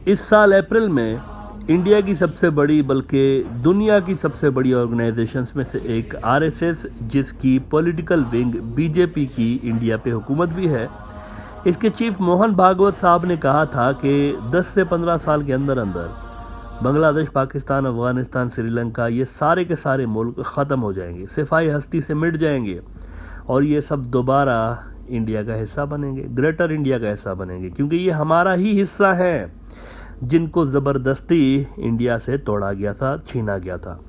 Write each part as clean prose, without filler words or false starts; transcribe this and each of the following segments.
इस साल अप्रैल में इंडिया की सबसे बड़ी बल्कि दुनिया की सबसे बड़ी ऑर्गेनाइजेशंस में से एक आरएसएस, जिसकी पॉलिटिकल विंग बीजेपी की इंडिया पे हुकूमत भी है, इसके चीफ मोहन भागवत साहब ने कहा था कि 10 से 15 साल के अंदर अंदर बांग्लादेश, पाकिस्तान, अफगानिस्तान, श्रीलंका, ये सारे के सारे मुल्क ख़त्म हो जाएंगे, सिफाई हस्ती से मिट जाएंगे और ये सब दोबारा इंडिया का हिस्सा बनेंगे, ग्रेटर इंडिया का हिस्सा बनेंगे, क्योंकि ये हमारा ही हिस्सा है जिनको ज़बरदस्ती इंडिया से तोड़ा गया था, छीना गया था।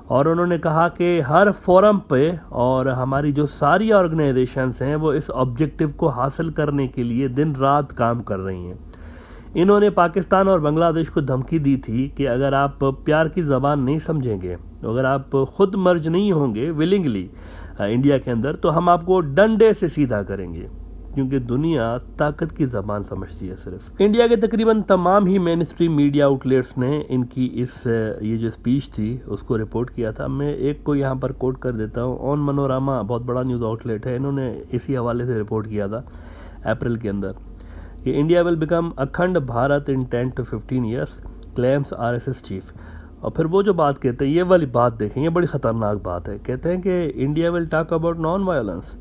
और उन्होंने कहा कि हर फोरम पे और हमारी जो सारी ऑर्गेनाइजेशंस हैं वो इस ऑब्जेक्टिव को हासिल करने के लिए दिन रात काम कर रही हैं। इन्होंने पाकिस्तान और बांग्लादेश को धमकी दी थी कि अगर आप प्यार की ज़बान नहीं समझेंगे, अगर आप खुद मर्ज नहीं होंगे विलिंगली इंडिया के अंदर, तो हम आपको डंडे से सीधा करेंगे, क्योंकि दुनिया ताकत की ज़बान समझती है सिर्फ। इंडिया के तकरीबन तमाम ही मेन स्ट्रीम मीडिया आउटलेट्स ने इनकी ये जो स्पीच थी उसको रिपोर्ट किया था। मैं एक को यहाँ पर कोट कर देता हूँ। ऑन मनोरमा बहुत बड़ा न्यूज़ आउटलेट है, इन्होंने इसी हवाले से रिपोर्ट किया था अप्रैल के अंदर कि इंडिया विल बिकम अखंड भारत इन 10 to 15 years, claims RSS chief. और फिर वो जो बात कहते हैं, ये वाली बात देखें, ये बड़ी ख़तरनाक बात है। कहते हैं कि India will talk about non violence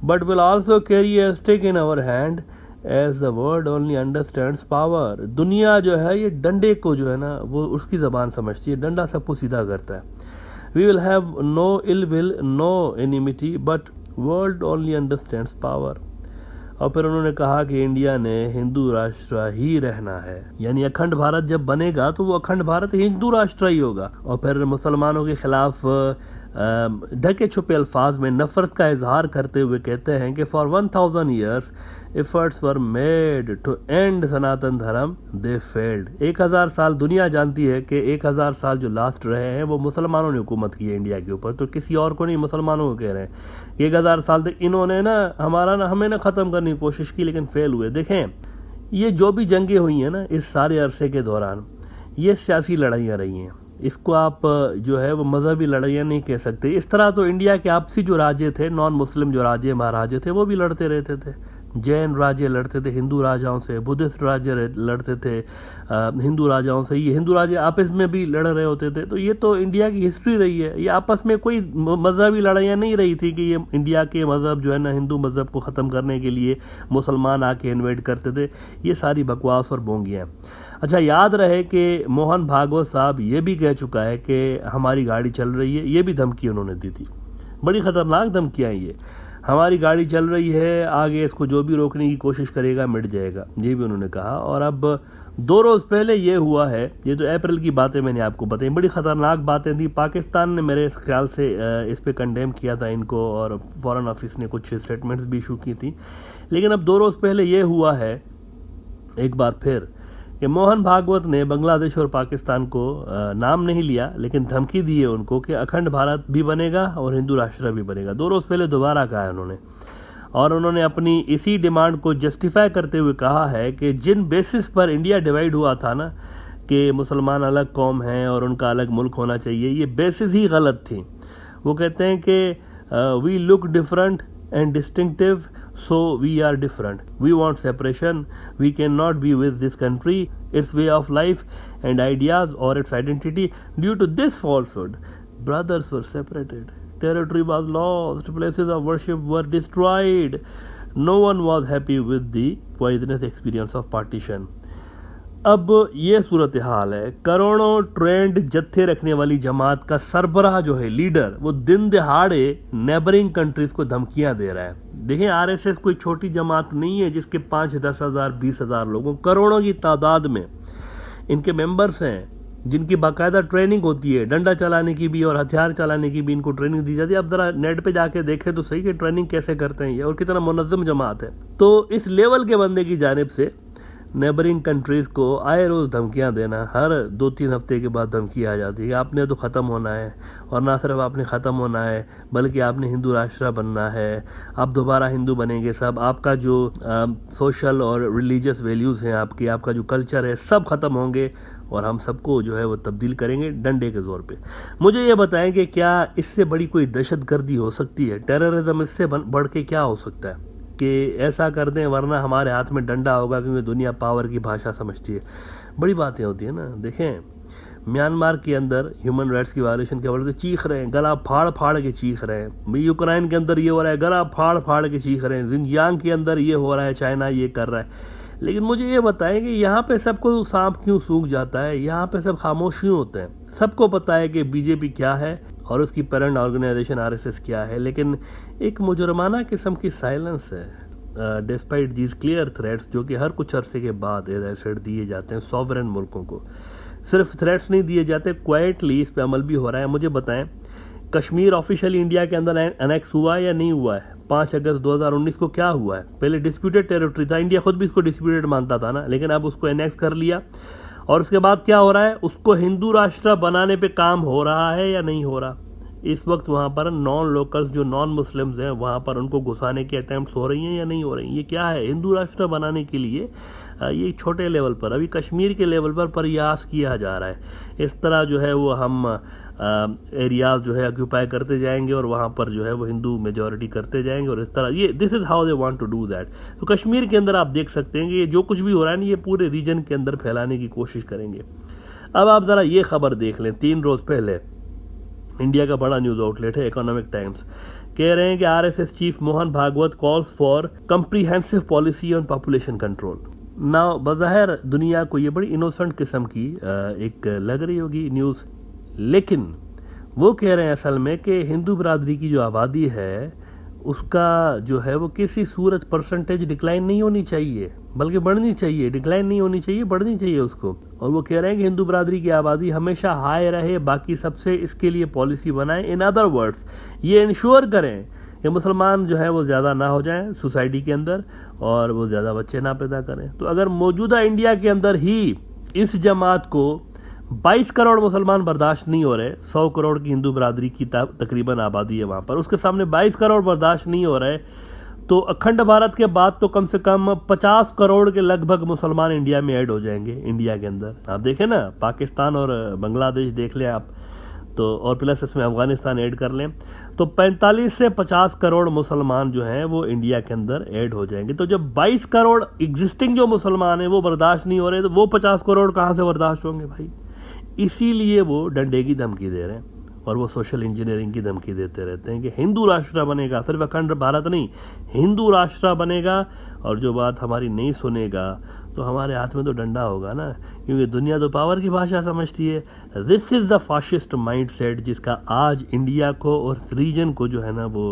but will also carry a stick in our hand as the world only understands power। दुनिया जो है ये डंडे को जो है ना वो उसकी ज़बान समझती है, डंडा सबको सीधा करता है। We will have no ill will, no enmity, but world only understands power। और फिर उन्होंने कहा कि इंडिया ने हिंदू राष्ट्र ही रहना है, यानी अखंड भारत जब बनेगा तो वो अखंड भारत हिंदू राष्ट्र ही होगा। और फिर मुसलमानों के खिलाफ ढके छुपे अल्फाज में नफरत का इजहार करते हुए कहते हैं कि for 1000 years efforts were made to end Sanatan Dharma, they failed. 1000 साल दुनिया जानती है कि 1000 साल जो लास्ट रहे हैं वो मुसलमानों ने हुकूमत की है इंडिया के ऊपर, तो किसी और को नहीं, मुसलमानों को कह रहे हैं। 1000 साल तक इन्होंने हमें ख़त्म करने की कोशिश की, लेकिन फेल हुए। देखें, ये जो भी जंगें हुई हैं ना इस सारे अरसे के दौरान, ये सियासी लड़ाइयाँ रही हैं। इसको आप जो है वो मजहबी लड़ाइयाँ नहीं कह सकते। इस तरह तो इंडिया के आपसी जो राज्य थे, नॉन मुस्लिम जो राज्य महाराजे थे, वो भी लड़ते रहते थे। जैन राज्य लड़ते थे हिंदू राजाओं से, बुद्धिस्ट राज्य लड़ते थे हिंदू राजाओं से, ये हिंदू राज्य आपस में भी लड़ रहे होते थे। तो ये तो इंडिया की हिस्ट्री रही है। ये आपस में कोई मजहबी लड़ाइयाँ नहीं रही थी कि ये इंडिया के मज़हब जो है ना, हिंदू मज़हब को ख़त्म करने के लिए मुसलमान आके इन्वेड करते थे। ये सारी बकवास और बोंगियाँ हैं। अच्छा, याद रहे कि मोहन भागवत साहब ये भी कह चुका है कि हमारी गाड़ी चल रही है, ये भी धमकी उन्होंने दी थी। बड़ी ख़तरनाक धमकियाँ ये, हमारी गाड़ी चल रही है, आगे इसको जो भी रोकने की कोशिश करेगा मिट जाएगा, ये भी उन्होंने कहा। और अब 2 रोज़ पहले ये हुआ है, ये तो अप्रैल की बातें मैंने आपको बताई, बड़ी ख़तरनाक बातें थी। पाकिस्तान ने मेरे ख्याल से इस पे कंडेम किया था इनको, और फॉरेन ऑफिस ने कुछ स्टेटमेंट्स भी इशू की थी। लेकिन अब 2 रोज़ पहले ये हुआ है एक बार फिर कि मोहन भागवत ने बांग्लादेश और पाकिस्तान को नाम नहीं लिया, लेकिन धमकी दी है उनको कि अखंड भारत भी बनेगा और हिंदू राष्ट्र भी बनेगा। 2 रोज़ पहले दोबारा कहा है उन्होंने, और उन्होंने अपनी इसी डिमांड को जस्टिफाई करते हुए कहा है कि जिन बेसिस पर इंडिया डिवाइड हुआ था ना, कि मुसलमान अलग कौम हैं और उनका अलग मुल्क होना चाहिए, ये बेसिस ही गलत थी। वो कहते हैं कि we look different and distinctive, so we are different, we want separation, we cannot be with this country, its way of life and ideas or its identity. Due to this falsehood, brothers were separated, territory was lost, places of worship were destroyed, no one was happy with the poisonous experience of partition। अब ये सूरत हाल है। करोड़ों trend जत्थे रखने वाली जमात का सरबराह जो है, लीडर, वो दिन दहाड़े नेबरिंग कंट्रीज को धमकियां दे रहा है। देखें, आरएसएस कोई छोटी जमात नहीं है जिसके 5-10 हज़ार 20 हज़ार लोगों, करोड़ों की तादाद में इनके मेंबर्स हैं, जिनकी बाकायदा ट्रेनिंग होती है, डंडा चलाने की भी और हथियार चलाने की भी इनको ट्रेनिंग दी जाती है। अब जरा नेट पे जाके देखें तो सही कि ट्रेनिंग कैसे करते हैं ये, और कितना मुनज़्ज़म जमात है। तो इस लेवल के बंदे की जानिब से नेबरिंग कंट्रीज़ को आए रोज़ धमकियां देना, हर 2-3 हफ्ते के बाद धमकी आ जाती है कि आपने तो ख़त्म होना है, और ना सिर्फ आपने ख़त्म होना है बल्कि आपने हिंदू राष्ट्र बनना है, आप दोबारा हिंदू बनेंगे सब, आपका जो सोशल और रिलीजियस वैल्यूज़ हैं, आपका जो कल्चर है, सब ख़त्म होंगे और हम सबको जो है वो तब्दील करेंगे डंडे के ज़ोर पे। मुझे ये बताएं कि क्या इससे बड़ी कोई दहशत गर्दी हो सकती है? टेररिज्म इससे बढ़ के क्या हो सकता है? कि ऐसा कर दें वरना हमारे हाथ में डंडा होगा, क्योंकि दुनिया पावर की भाषा समझती है। बड़ी बातें होती है ना। देखें, म्यांमार के अंदर ह्यूमन राइट्स की वायलेशन के बारे में चीख रहे हैं, गला फाड़ फाड़ के चीख रहे हैं। यूक्रेन के अंदर ये हो रहा है, गला फाड़ फाड़ के चीख रहे हैं। जिनजियांग के अंदर ये हो रहा है, चाइना ये कर रहा है। लेकिन मुझे ये बताएं कि यहाँ पे सबको सांप क्यों सूख जाता है, यहाँ पे सब खामोश क्यों होते हैं? सबको पता है कि बीजेपी क्या है और उसकी पेरेंट ऑर्गेनाइजेशन आरएसएस क्या है, लेकिन एक मुजरमाना किस्म की साइलेंस है डिस्पाइट दीज क्लियर थ्रेट्स, जो कि हर कुछ अरसे के बाद एसेट दिए जाते हैं सॉवरेन मुल्कों को। सिर्फ थ्रेट्स नहीं दिए जाते, क्वाइटली इस पे अमल भी हो रहा है। मुझे बताएं, कश्मीर ऑफिशियली इंडिया के अंदर एनेक्स हुआ है या नहीं हुआ है? 5 अगस्त 2019 को क्या हुआ है? पहले डिस्प्यूटेड टेरिटरी था, इंडिया खुद भी इसको डिस्प्यूटेड मानता था ना, लेकिन अब उसको एनेक्स कर लिया। और उसके बाद क्या हो रहा है? उसको हिंदू राष्ट्र बनाने पे काम हो रहा है या नहीं हो रहा? इस वक्त वहाँ पर नॉन लोकल्स जो नॉन मुस्लिम्स हैं वहाँ पर उनको घुसाने की अटैम्प्ट्स हो रही हैं या नहीं हो रही? ये क्या है? हिंदू राष्ट्र बनाने के लिए ये छोटे लेवल पर, अभी कश्मीर के लेवल पर प्रयास किया जा रहा है। इस तरह जो है वो हम एरियाज जो है ऑक्यूपाई करते जाएंगे और वहाँ पर जो है वो हिंदू मेजॉरिटी करते जाएंगे, और इस तरह ये this is how they want to do that. तो कश्मीर के अंदर आप देख सकते हैं कि ये जो कुछ भी हो रहा है ना, ये पूरे रीजन के अंदर फैलाने की कोशिश करेंगे। अब आप ज़रा ये खबर देख लें, 3 रोज़ पहले इंडिया का बड़ा न्यूज़ आउटलेट है इकोनॉमिक टाइम्स, कह रहे हैं कि RSS chief Mohan Bhagwat calls for comprehensive policy on population control. ना बज़ाहिर दुनिया को ये बड़ी इनोसेंट किस्म की एक लग रही होगी न्यूज़, लेकिन वो कह रहे हैं असल में कि हिंदू बरादरी की जो आबादी है उसका जो है वो किसी सूरत परसेंटेज डिक्लाइन नहीं होनी चाहिए, बल्कि बढ़नी चाहिए। डिक्लाइन नहीं होनी चाहिए, बढ़नी चाहिए उसको। और वो कह रहे हैं कि हिंदू बरादरी की आबादी हमेशा हाई रहे, बाकी सबसे इसके लिए पॉलिसी बनाएं। इन अदर वर्ड्स, ये इंश्योर करें कि मुसलमान जो है वो ज़्यादा ना हो जाएं सोसाइटी के अंदर और वो ज़्यादा बच्चे ना पैदा करें। तो अगर मौजूदा इंडिया के अंदर ही इस जमात को 22 करोड़ मुसलमान बर्दाश्त नहीं हो रहे, 100 करोड़ की हिंदू बरादरी की तकरीबन आबादी है वहाँ पर, उसके सामने 22 करोड़ बर्दाश्त नहीं हो रहे, तो अखंड भारत के बाद तो कम से कम 50 करोड़ के लगभग मुसलमान इंडिया में ऐड हो जाएंगे। इंडिया के अंदर आप देखें ना, पाकिस्तान और बांग्लादेश देख लें आप तो, और प्लस इसमें अफगानिस्तान ऐड कर लें, तो 45 से 50 करोड़ मुसलमान जो हैं वो इंडिया के अंदर ऐड हो जाएंगे। तो जब 22 करोड़ एग्जिस्टिंग जो मुसलमान हैं वो बर्दाश्त नहीं हो रहे, तो वो 50 करोड़ कहाँ से बर्दाश्त होंगे भाई? इसीलिए वो डंडे की धमकी दे रहे हैं और वो सोशल इंजीनियरिंग की धमकी देते रहते हैं कि हिंदू राष्ट्र बनेगा, सिर्फ अखंड भारत नहीं, हिंदू राष्ट्र बनेगा, और जो बात हमारी नहीं सुनेगा तो हमारे हाथ में तो डंडा होगा ना, क्योंकि दुनिया तो पावर की भाषा समझती है। This is the fascist mind set जिसका आज इंडिया को और रीजन को जो है ना वो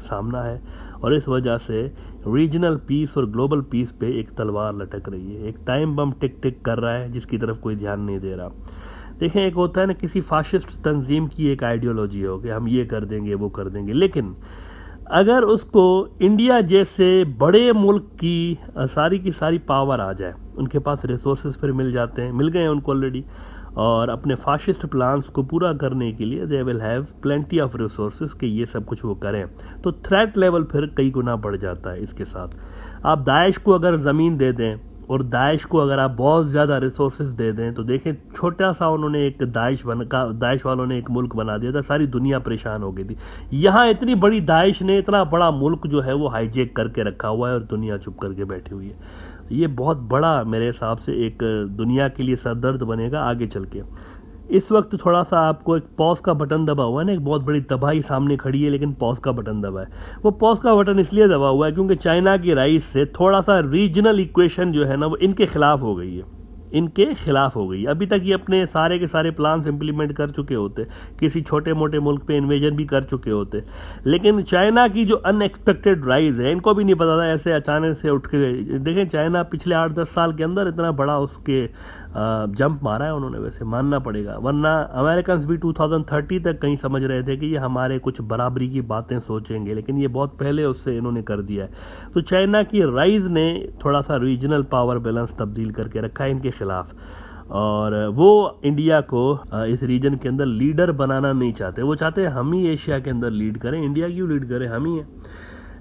सामना है, और इस वजह से रीजनल पीस और ग्लोबल पीस पे एक तलवार लटक रही है। एक टाइम बम टिक टिक कर रहा है जिसकी तरफ कोई ध्यान नहीं दे रहा। देखें, एक होता है ना किसी फाशिस्ट तंजीम की एक आइडियोलॉजी हो कि हम ये कर देंगे वो कर देंगे, लेकिन अगर उसको इंडिया जैसे बड़े मुल्क की सारी की सारी पावर आ जाए, उनके पास रिसोर्सेज फिर मिल जाते हैं, मिल गए हैं उनको ऑलरेडी, और अपने फाशिस्ट प्लान्स को पूरा करने के लिए they will have plenty of resources कि ये सब कुछ वो करें, तो थ्रेट लेवल फिर कई गुना बढ़ जाता है। इसके साथ आप दाइश को अगर ज़मीन दे दें और दाइश को अगर आप बहुत ज़्यादा रिसोर्सेज दे दें, तो देखें छोटा सा उन्होंने एक दाइश वालों ने एक मुल्क बना दिया था, सारी दुनिया परेशान हो गई थी। यहाँ इतनी बड़ी दाइश ने इतना बड़ा मुल्क जो है वो हाईजेक करके रखा हुआ है और दुनिया चुप करके बैठी हुई है। ये बहुत बड़ा मेरे हिसाब से एक दुनिया के लिए सरदर्द बनेगा आगे चल के। इस वक्त थोड़ा सा आपको एक पॉज का बटन दबा हुआ है ना, एक बहुत बड़ी तबाही सामने खड़ी है, लेकिन पॉज का बटन दबा है। वो पॉज का बटन इसलिए दबा हुआ है क्योंकि चाइना की राइस से थोड़ा सा रीजनल इक्वेशन जो है ना वो इनके खिलाफ हो गई है, इनके खिलाफ हो गई। अभी तक ये अपने सारे के सारे प्लान्स इंप्लीमेंट कर चुके होते, किसी छोटे मोटे मुल्क पे इन्वेजन भी कर चुके होते, लेकिन चाइना की जो अनएक्सपेक्टेड राइज है, इनको भी नहीं पता था ऐसे अचानक से उठ के। देखें, चाइना पिछले 8-10 साल के अंदर इतना बड़ा उसके जंप मारा है उन्होंने, वैसे मानना पड़ेगा, वरना अमेरिकन भी 2030 तक कहीं समझ रहे थे कि ये हमारे कुछ बराबरी की बातें सोचेंगे, लेकिन ये बहुत पहले उससे इन्होंने कर दिया है। तो चाइना की राइज ने थोड़ा सा रीजनल पावर बैलेंस तब्दील करके रखा है इनके खिलाफ, और वो इंडिया को इस रीजन के अंदर लीडर बनाना नहीं चाहते। वो चाहते हैं हम ही एशिया के अंदर लीड करें, इंडिया क्यों लीड करें, हम ही हैं।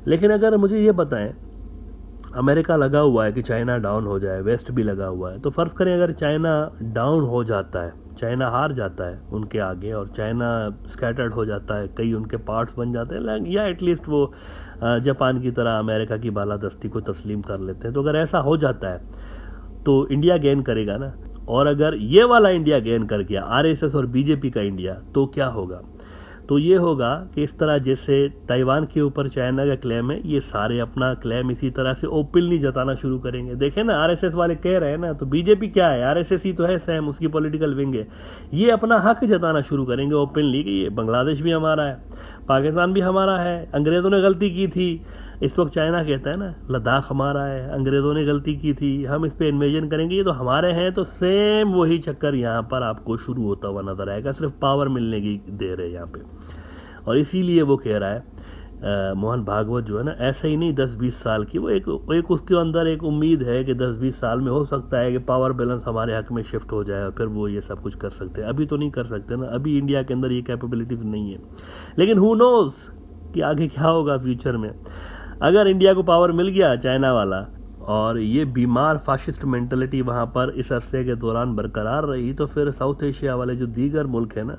लेकिन अगर मुझे ये बताएं, अमेरिका लगा हुआ है कि चाइना डाउन हो जाए, वेस्ट भी लगा हुआ है, तो फ़र्ज़ करें अगर चाइना डाउन हो जाता है, चाइना हार जाता है उनके आगे और चाइना स्कैटर्ड हो जाता है, कई उनके पार्ट्स बन जाते हैं, या एटलीस्ट वो जापान की तरह अमेरिका की बालादस्ती को तस्लीम कर लेते हैं। तो अगर ऐसा हो जाता है तो इंडिया गेन करेगा ना। और अगर ये वाला इंडिया गेन कर गया, आरएसएस और बीजेपी का इंडिया, तो क्या होगा? तो ये होगा कि इस तरह जैसे ताइवान के ऊपर चाइना का क्लेम है, ये सारे अपना क्लेम इसी तरह से ओपनली जताना शुरू करेंगे। देखें ना, आरएसएस वाले कह रहे हैं ना, तो बीजेपी क्या है, आरएसएस ही तो है, सेम उसकी पॉलिटिकल विंग है। ये अपना हक जताना शुरू करेंगे ओपनली कि ये बांग्लादेश भी हमारा है, पाकिस्तान भी हमारा है, अंग्रेज़ों ने गलती की थी। इस वक्त चाइना कहता है ना, लद्दाख हमारा है, अंग्रेज़ों ने गलती की थी, हम इस पे इन्वेजन करेंगे, ये तो हमारे हैं। तो सेम वही चक्कर यहाँ पर आपको शुरू होता हुआ नजर आएगा, सिर्फ पावर मिलने की देर है यहाँ पे। और इसीलिए वो कह रहा है मोहन भागवत जो है ना, ऐसे ही नहीं 10-20 साल की, वो एक उसके अंदर एक उम्मीद है कि 10-20 साल में हो सकता है कि पावर बैलेंस हमारे हक में शिफ्ट हो जाए और फिर वो ये सब कुछ कर सकते हैं। अभी तो नहीं कर सकते ना, अभी इंडिया के अंदर ये कैपेबिलिटी नहीं है। लेकिन हु नोज कि आगे क्या होगा फ्यूचर में। अगर इंडिया को पावर मिल गया चाइना वाला और ये बीमार फाशिस्ट मेंटलिटी वहाँ पर इस अरसे के दौरान बरकरार रही, तो फिर साउथ एशिया वाले जो दीगर मुल्क हैं ना,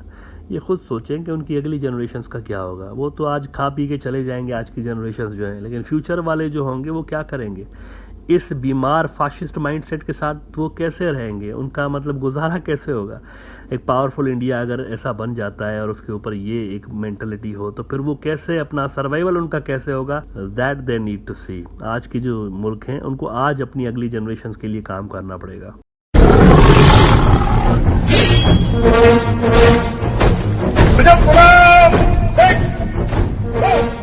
ये खुद सोचें कि उनकी अगली जनरेशन्स का क्या होगा। वो तो आज खा पी के चले जाएंगे आज की जनरेशन्स जो हैं, लेकिन फ्यूचर वाले जो होंगे वो क्या करेंगे? इस बीमार फाशिस्ट माइंडसेट के साथ वो कैसे रहेंगे? उनका मतलब गुजारा कैसे होगा? एक पावरफुल इंडिया अगर ऐसा बन जाता है और उसके ऊपर ये एक मेंटलिटी हो, तो फिर वो कैसे अपना सर्वाइवल उनका कैसे होगा? दैट दे नीड टू सी। आज के जो मुल्क हैं उनको आज अपनी अगली जनरेशन्स के लिए काम करना पड़ेगा। Hey!